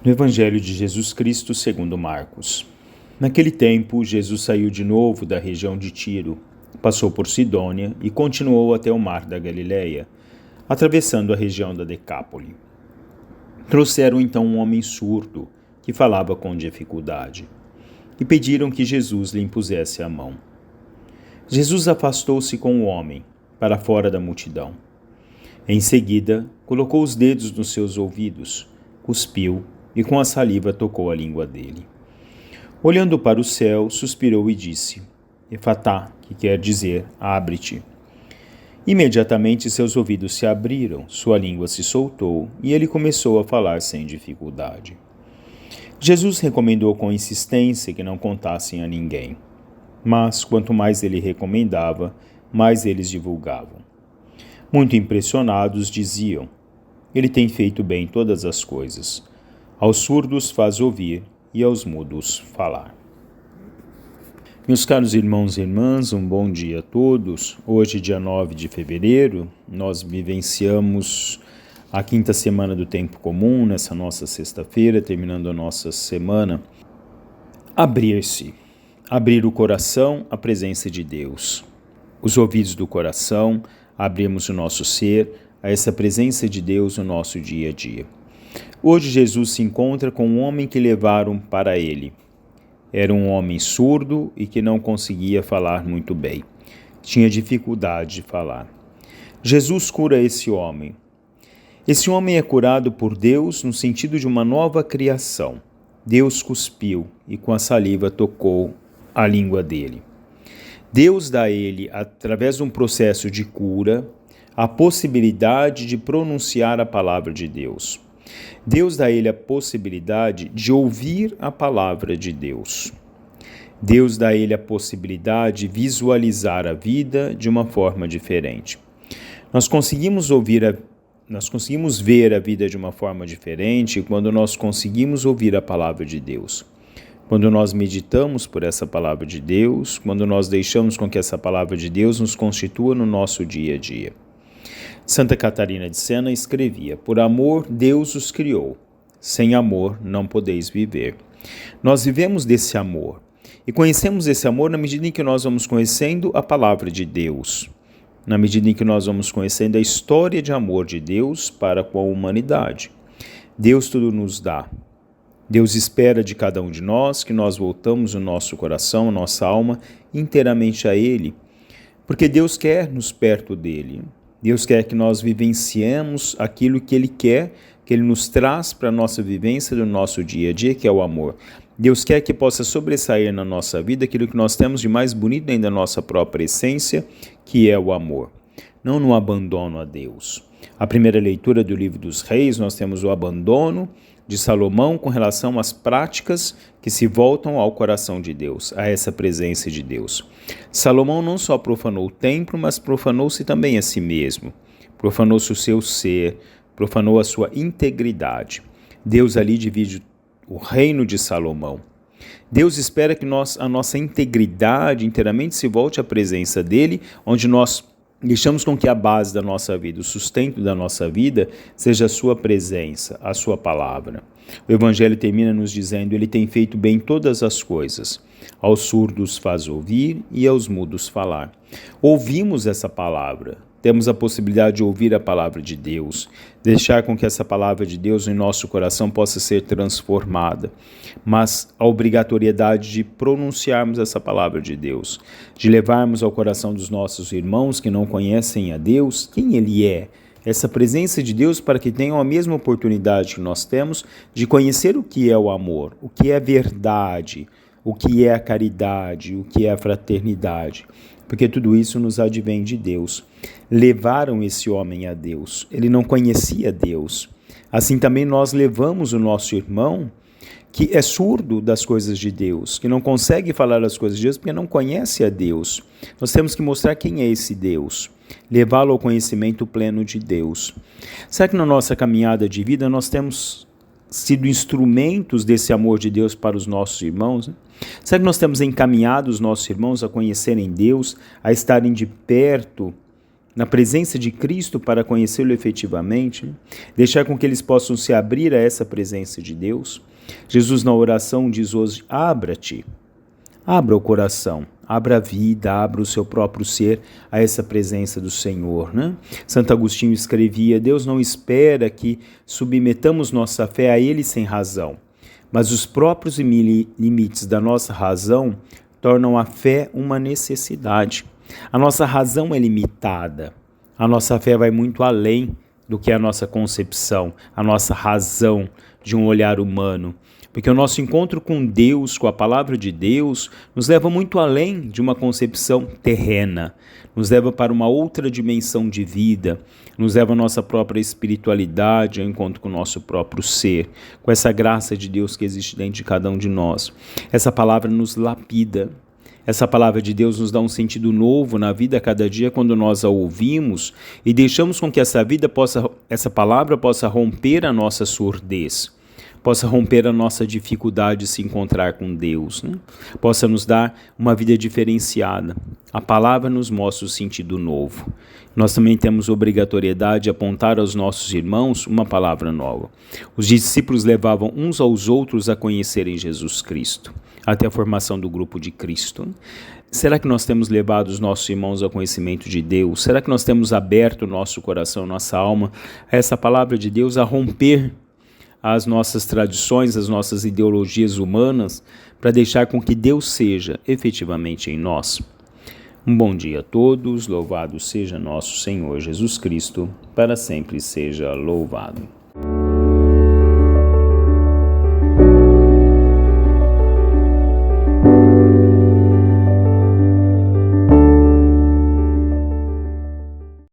No Evangelho de Jesus Cristo segundo Marcos. Naquele tempo, Jesus saiu de novo da região de Tiro, passou por Sidônia e continuou até o mar da Galileia, atravessando a região da Decápole. Trouxeram então um homem surdo, que falava com dificuldade, e pediram que Jesus lhe impusesse a mão. Jesus afastou-se com o homem, para fora da multidão. Em seguida, colocou os dedos nos seus ouvidos, cuspiu e com a saliva tocou a língua dele. Olhando para o céu, suspirou e disse: Efatá, que quer dizer, abre-te. Imediatamente seus ouvidos se abriram, sua língua se soltou e ele começou a falar sem dificuldade. Jesus recomendou com insistência que não contassem a ninguém. Mas, quanto mais ele recomendava, mais eles divulgavam. Muito impressionados, diziam: Ele tem feito bem todas as coisas. Aos surdos faz ouvir e aos mudos falar. Meus caros irmãos e irmãs, um bom dia a todos. Hoje, dia 9 de fevereiro, nós vivenciamos a quinta semana do tempo comum, nessa nossa sexta-feira, terminando a nossa semana. Abrir-se, abrir o coração à presença de Deus. Os ouvidos do coração, abrirmos o nosso ser a essa presença de Deus no nosso dia a dia. Hoje Jesus se encontra com um homem que levaram para ele. Era um homem surdo e que não conseguia falar muito bem. Tinha dificuldade de falar. Jesus cura esse homem. Esse homem é curado por Deus no sentido de uma nova criação. Deus cuspiu e com a saliva tocou a língua dele. Deus dá a ele, através de um processo de cura, a possibilidade de pronunciar a palavra de Deus. Deus dá a ele a possibilidade de ouvir a palavra de Deus. Deus dá a ele a possibilidade de visualizar a vida de uma forma diferente. Nós conseguimos ver a vida de uma forma diferente quando nós conseguimos ouvir a palavra de Deus. Quando nós meditamos por essa palavra de Deus, quando nós deixamos com que essa palavra de Deus nos constitua no nosso dia a dia. Santa Catarina de Sena escrevia: Por amor Deus os criou, sem amor não podeis viver. Nós vivemos desse amor e conhecemos esse amor na medida em que nós vamos conhecendo a palavra de Deus, na medida em que nós vamos conhecendo a história de amor de Deus para com a humanidade. Deus tudo nos dá. Deus espera de cada um de nós que nós voltamos o nosso coração, a nossa alma inteiramente a Ele, porque Deus quer nos perto dEle. Deus quer que nós vivenciemos aquilo que Ele quer, que Ele nos traz para a nossa vivência do nosso dia a dia, que é o amor. Deus quer que possa sobressair na nossa vida aquilo que nós temos de mais bonito dentro da nossa própria essência, que é o amor. Não no abandono a Deus. A primeira leitura do livro dos Reis, nós temos o abandono de Salomão com relação às práticas que se voltam ao coração de Deus, a essa presença de Deus. Salomão não só profanou o templo, mas profanou-se também a si mesmo. Profanou-se o seu ser, profanou a sua integridade. Deus ali divide o reino de Salomão. Deus espera que a nossa integridade inteiramente se volte à presença dele, onde nós deixamos com que a base da nossa vida, o sustento da nossa vida, seja a sua presença, a sua palavra. O Evangelho termina nos dizendo: Ele tem feito bem todas as coisas. Aos surdos faz ouvir e aos mudos falar. Ouvimos essa palavra. Temos a possibilidade de ouvir a palavra de Deus, deixar com que essa palavra de Deus em nosso coração possa ser transformada, mas a obrigatoriedade de pronunciarmos essa palavra de Deus, de levarmos ao coração dos nossos irmãos que não conhecem a Deus, quem Ele é, essa presença de Deus, para que tenham a mesma oportunidade que nós temos de conhecer o que é o amor, o que é a verdade, o que é a caridade, o que é a fraternidade, porque tudo isso nos advém de Deus. Levaram esse homem a Deus, ele não conhecia Deus. Assim também nós levamos o nosso irmão, que é surdo das coisas de Deus, que não consegue falar as coisas de Deus porque não conhece a Deus. Nós temos que mostrar quem é esse Deus, levá-lo ao conhecimento pleno de Deus. Será que na nossa caminhada de vida nós temos sido instrumentos desse amor de Deus para os nossos irmãos? Será que nós temos encaminhado os nossos irmãos a conhecerem Deus, a estarem de perto na presença de Cristo para conhecê-lo efetivamente, deixar com que eles possam se abrir a essa presença de Deus. Jesus na oração diz hoje, abra-te, abra o coração, abra a vida, abra o seu próprio ser a essa presença do Senhor, né? Santo Agostinho escrevia, Deus não espera que submetamos nossa fé a Ele sem razão, mas os próprios limites da nossa razão tornam a fé uma necessidade. A nossa razão é limitada, a nossa fé vai muito além do que a nossa concepção, a nossa razão de um olhar humano. Porque o nosso encontro com Deus, com a palavra de Deus, nos leva muito além de uma concepção terrena, nos leva para uma outra dimensão de vida, nos leva à nossa própria espiritualidade, ao encontro com o nosso próprio ser, com essa graça de Deus que existe dentro de cada um de nós. Essa palavra nos lapida. Essa palavra de Deus nos dá um sentido novo na vida a cada dia quando nós a ouvimos e deixamos com que essa palavra possa romper a nossa surdez, possa romper a nossa dificuldade de se encontrar com Deus, né? Possa nos dar uma vida diferenciada. A palavra nos mostra o sentido novo. Nós também temos obrigatoriedade de apontar aos nossos irmãos uma palavra nova. Os discípulos levavam uns aos outros a conhecerem Jesus Cristo, até a formação do grupo de Cristo. Será que nós temos levado os nossos irmãos ao conhecimento de Deus? Será que nós temos aberto o nosso coração, nossa alma a essa palavra de Deus, a romper as nossas tradições, as nossas ideologias humanas, para deixar com que Deus seja efetivamente em nós? Um bom dia a todos, louvado seja nosso Senhor Jesus Cristo, para sempre seja louvado.